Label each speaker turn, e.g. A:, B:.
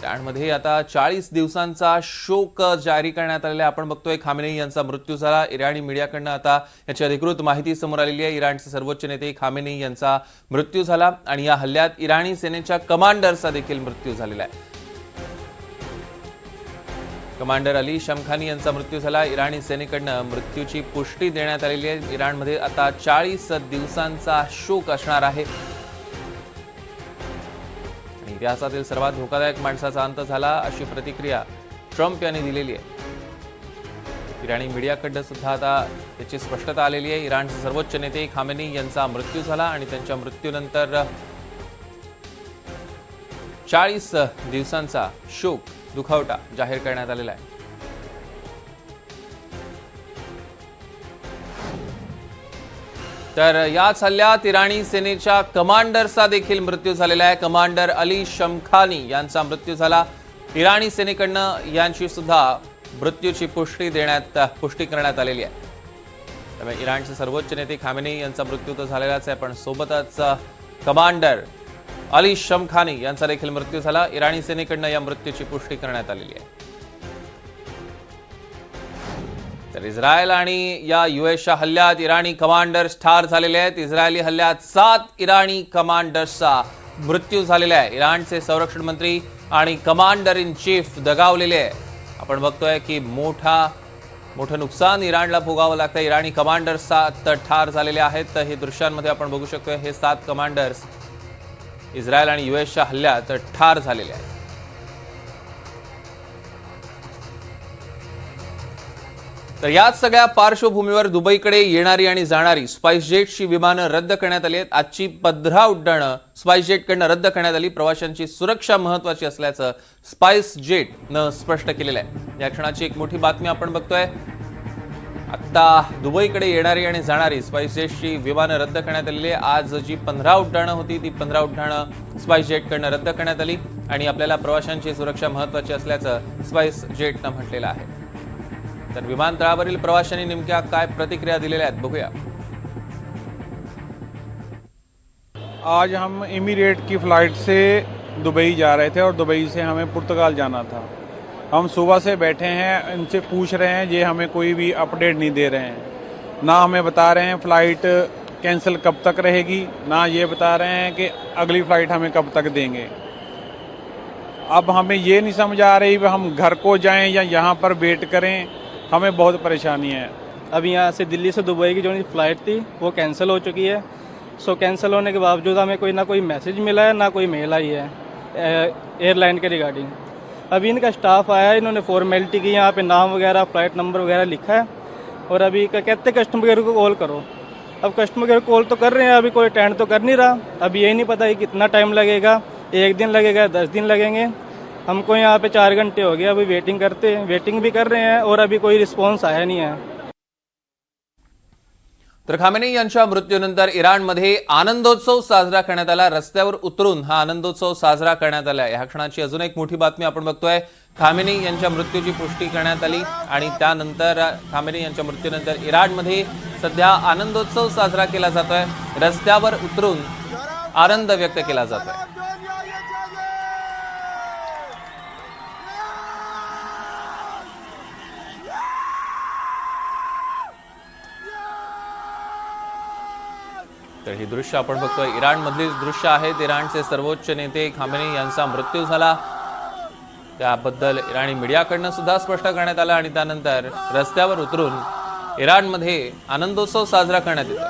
A: इराणमध्ये आता 40 दिवसांचा शोक जारी करण्यात आलेला आहे। आपण बघतोय खामेनेई यांचा मृत्यू झाला। इराणी मीडियाकडून आता याची अधिकृत माहिती समोर आलेली आहे। इराणचे सर्वोच्च नेते खामेनेई यांचा मृत्यू झाला आणि या हल्ल्यात इराणी सेनेच्या कमांडरचा देखील मृत्यू झालेला आहे। कमांडर अली शमखानी यांचा मृत्यू झाला। इराणी सेनेकडून मृत्यूची पुष्टी देण्यात आलेली आहे। इराणमध्ये आता 40 दिवसांचा शोक असणार आहे। इतिहासातील सर्वात धोकादायक माणसाचा अंत झाला अशी प्रतिक्रिया ट्रम्प यांनी दिलेली आहे। इराणी मीडियाकडे सुद्धा आता याची स्पष्टता आलेली आहे। इराणचे सर्वोच्च नेते खामेनेई यांचा मृत्यू झाला आणि त्यांच्या मृत्यूनंतर 40 दिवसांचा शोक दुखावटा जाहीर करण्यात आलेला आहे। तर याच हल्ल्यात इराणी सेनेच्या कमांडरचा देखील मृत्यू झालेला आहे। कमांडर अली शमखानी यांचा मृत्यू झाला। इराणी सेनेकडून यांची सुद्धा मृत्यूची पुष्टी करण्यात आलेली आहे। त्यामुळे इराणचे सर्वोच्च नेते खामेनेई यांचा मृत्यू तर झालेलाच आहे, पण सोबतच कमांडर अली शमखानी यांचा देखील मृत्यू झाला। इराणी सेनेकडून या मृत्यूची पुष्टी करण्यात आलेली आहे। तर इस्रायल आणि या यूएसच्या हल्ल्यात इराणी कमांडर्स ठार झालेले आहेत। इस्रायली हल्ल्यात 7 इराणी कमांडर्सचा मृत्यू झालेला आहे। इराणचे संरक्षण मंत्री आणि कमांडर इन चीफ दगावलेले आहे। आपण बघतोय की मोठं नुकसान इराणला भोगावं लागतं। इराणी कमांडर्स 7 ठार झालेले आहेत। हे दृश्यांमध्ये आपण बघू शकतोय, हे 7 कमांडर्स इस्रायल आणि यूएसच्या हल्ल्यात ठार झालेले आहेत। तर याच सगळ्या पार्श्वभूमीवर दुबईकडे येणारी आणि जाणारी स्पाइसजेटची विमानं रद्द करण्यात आली आहेत। आजची 15 उड्डाणं स्पाइसजेटकडून रद्द करण्यात आली। प्रवाशांची सुरक्षा महत्त्वाची असल्याचं स्पाइसजेटनं स्पष्ट केलेलं आहे। या क्षणाची एक मोठी बातमी आपण बघतोय। आता दुबईकडे येणारी आणि जाणारी स्पाइसजेटची विमानं रद्द करण्यात आलेली आहे। आज जी 15 उड्डाणं होती ती 15 उड्डाणं स्पाइसजेटकडून रद्द करण्यात आली आणि आपल्याला प्रवाशांची सुरक्षा महत्त्वाची असल्याचं स्पाइसजेटनं म्हटलेलं आहे। तर विमानतळावरील प्रवाशांनी नेमक्या काय प्रतिक्रिया दिलेल्या आहेत बघूया।
B: आज हम एमिरेट की फ्लाइट से दुबई जा रहे थे और दुबई से हमें पुर्तगाल जाना था। हम सुबह से बैठे हैं, इनसे पूछ रहे हैं, ये हमें कोई भी अपडेट नहीं दे रहे हैं। ना हमें बता रहे हैं फ्लाइट कैंसिल कब तक रहेगी, ना ये बता रहे हैं कि अगली फ्लाइट हमें कब तक देंगे। अब हमें ये नहीं समझ आ रही हम घर को जाएं या यहाँ पर वेट करें, हमें बहुत परेशानी है।
C: अभी यहाँ से दिल्ली से दुबई की जो फ्लाइट थी वो कैंसिल हो चुकी है। सो कैंसिल होने के बावजूद हमें कोई ना कोई मैसेज मिला है ना कोई मेल आई है एयरलाइन के रिगार्डिंग। अभी इनका स्टाफ आया है, इन्होंने फॉर्मेलिटी की, यहाँ पे नाम वगैरह फ्लाइट नंबर वगैरह लिखा है और अभी कहते कस्टमर केयर को कॉल करो। अब कस्टमर केयर कॉल तो कर रहे हैं, अभी कोई अटेंड तो कर नहीं रहा। अभी यही नहीं पता है कितना टाइम लगेगा, 1 दिन लगेगा, 10 दिन लगेंगे। हमको यहाँ पे 4 घंटे हो गए अभी वेटिंग भी कर रहे हैं और अभी कोई रिस्पॉन्स आया नहीं है।
A: तर खामेनेई यांच्या मृत्यूनंतर इराणमध्ये आनंदोत्सव साजरा करण्यात आला। रस्त्यावर उतरून हा आनंदोत्सव साजरा करण्यात आला। या क्षणाची अजून एक मोठी बातमी आपण बघतोय। खामेनेई यांच्या मृत्यूची पुष्टी करण्यात आली आणि त्यानंतर खामेनेई यांच्या मृत्यूनंतर इराणमध्ये सध्या आनंदोत्सव साजरा केला जातोय। रस्त्यावर उतरून आनंद व्यक्त केला जातोय। तर ही दृश्य आपण बघतोय इराणमधलीच दृश्य आहेत। इराणचे सर्वोच्च नेते खामेनेई यांचा मृत्यू झाला, त्याबद्दल इराणी मीडियाकडून सुद्धा स्पष्ट करण्यात आलं आणि त्यानंतर रस्त्यावर उतरून इराणमध्ये आनंदोत्सव साजरा करण्यात येतोय।